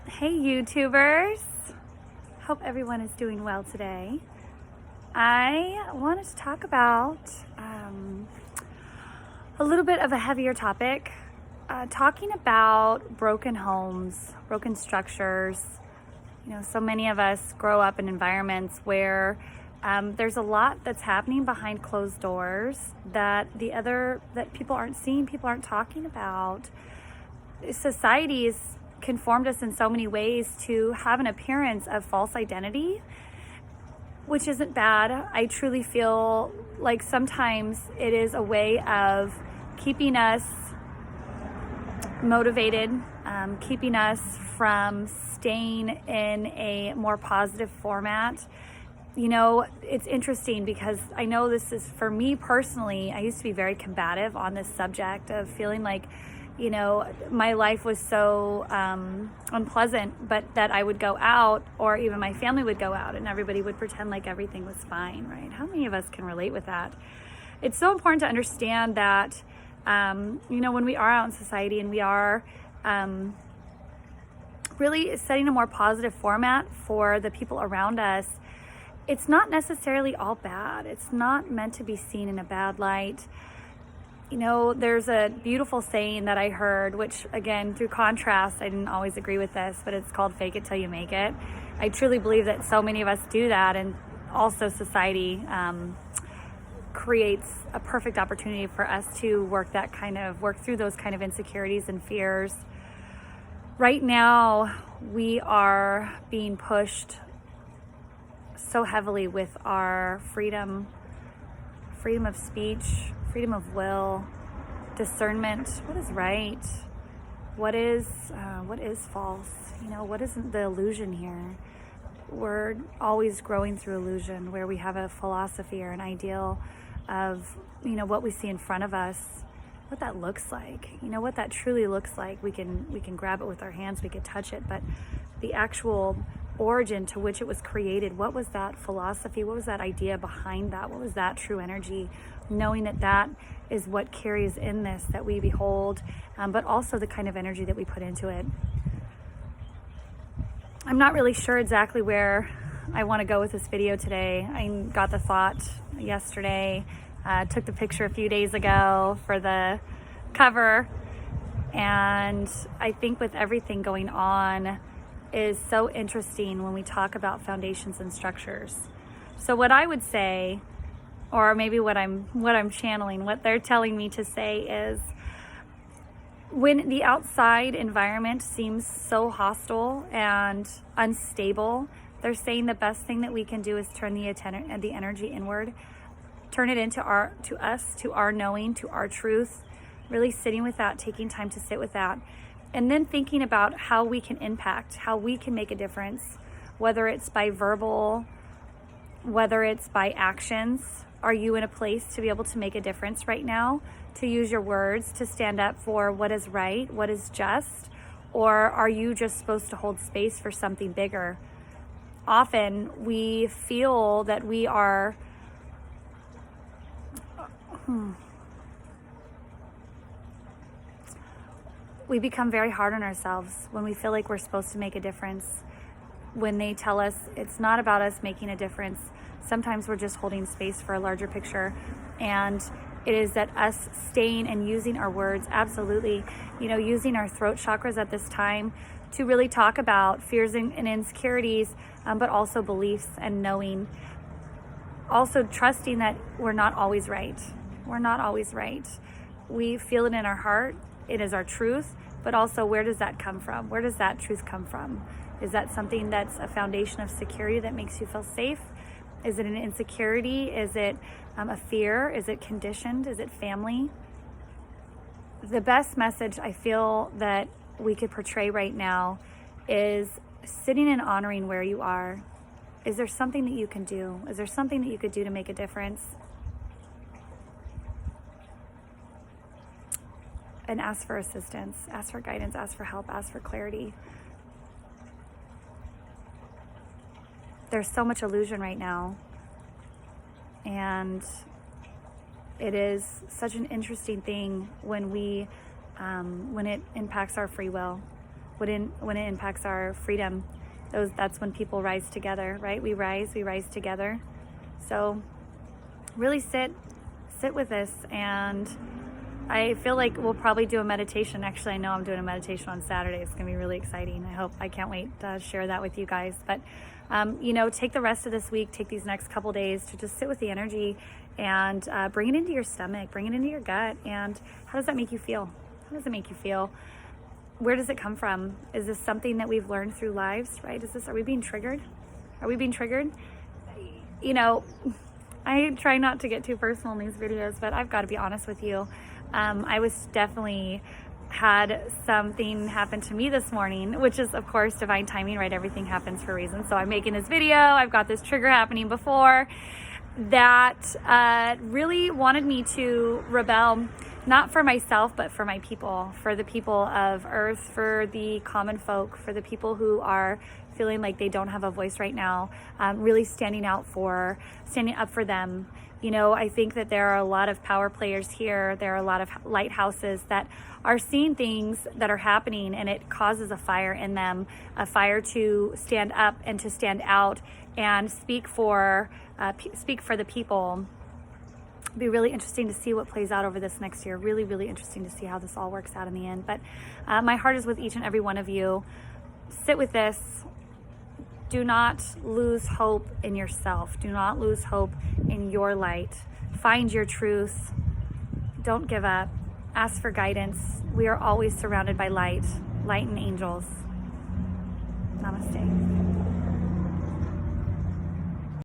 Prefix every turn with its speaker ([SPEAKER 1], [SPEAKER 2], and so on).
[SPEAKER 1] Hey YouTubers, hope everyone is doing well today. I wanted to talk about a little bit of a heavier topic, talking about broken homes, broken structures. So many of us grow up in environments where there's a lot that's happening behind closed doors that people aren't seeing, people aren't talking about. Society's conformed us in so many ways to have an appearance of false identity, which isn't bad. I truly feel like sometimes it is a way of keeping us motivated, keeping us from staying in a more positive format. It's interesting because I know this is, for me personally, I used to be very combative on this subject of feeling like, my life was so unpleasant, but that I would go out, or even my family would go out and everybody would pretend like everything was fine, right? How many of us can relate with that? It's so important to understand that, when we are out in society and we are really setting a more positive format for the people around us, it's not necessarily all bad. It's not meant to be seen in a bad light. There's a beautiful saying that I heard, which again, through contrast, I didn't always agree with this, but it's called fake it till you make it. I truly believe that so many of us do that, and also society creates a perfect opportunity for us to work through those kind of insecurities and fears. Right now, we are being pushed so heavily with our freedom of speech, freedom of will, discernment. What is right? What is false? What isn't the illusion here? We're always growing through illusion, where we have a philosophy or an ideal of, what we see in front of us, what that looks like, what that truly looks like. We can grab it with our hands, we could touch it, but the actual origin to which it was created, what was that philosophy, what was that idea behind that, what was that true energy, knowing that is what carries in this that we behold, but also the kind of energy that we put into it. I'm not really sure exactly where I want to go with this video today. I got the thought yesterday, took the picture a few days ago for the cover, and I think with everything going on is so interesting when we talk about foundations and structures. So what I would say, or maybe what I'm channeling, what they're telling me to say is, when the outside environment seems so hostile and unstable, they're saying the best thing that we can do is turn the energy inward, turn it into our knowing, to our truth, really sitting with that, taking time to sit with that, and then thinking about how we can impact, how we can make a difference, whether it's by verbal, whether it's by actions. Are you in a place to be able to make a difference right now, to use your words to stand up for what is right, what is just, or are you just supposed to hold space for something bigger? Often we feel that we are we become very hard on ourselves when we feel like we're supposed to make a difference. When they tell us it's not about us making a difference, sometimes we're just holding space for a larger picture. And it is that us staying and using our words, absolutely, using our throat chakras at this time to really talk about fears and insecurities, but also beliefs and knowing. Also trusting that we're not always right. We're not always right. We feel it in our heart. It is our truth, but also, where does that come from? Where does that truth come from? Is that something that's a foundation of security that makes you feel safe? Is it an insecurity? Is it a fear? Is it conditioned? Is it family? The best message I feel that we could portray right now is sitting and honoring where you are. Is there something that you can do? Is there something that you could do to make a difference? And ask for assistance, ask for guidance, ask for help, ask for clarity. There's so much illusion right now, and it is such an interesting thing when it impacts our free will, when it impacts our freedom, that's when people rise together, right? We rise together. So really sit with this, and I feel like we'll probably do a meditation. Actually, I know I'm doing a meditation on Saturday. It's going to be really exciting. I can't wait to share that with you guys. But, take the rest of this week, take these next couple days to just sit with the energy and bring it into your stomach, bring it into your gut. And how does that make you feel? How does it make you feel? Where does it come from? Is this something that we've learned through lives, right? Are we being triggered? Are we being triggered? I try not to get too personal in these videos, but I've got to be honest with you. I was definitely had something happen to me this morning, which is of course divine timing, right? Everything happens for a reason. So I'm making this video. I've got this trigger happening before that really wanted me to rebel, not for myself, but for my people, for the people of Earth, for the common folk, for the people who are feeling like they don't have a voice right now, really standing up for them. I think that there are a lot of power players here. There are a lot of lighthouses that are seeing things that are happening, and it causes a fire in them, a fire to stand up and to stand out and speak for the people. It'll be really interesting to see what plays out over this next year. Really, really interesting to see how this all works out in the end. But my heart is with each and every one of you. Sit with this. Do not lose hope in yourself. Do not lose hope in your light. Find your truth. Don't give up. Ask for guidance. We are always surrounded by light and angels. Namaste.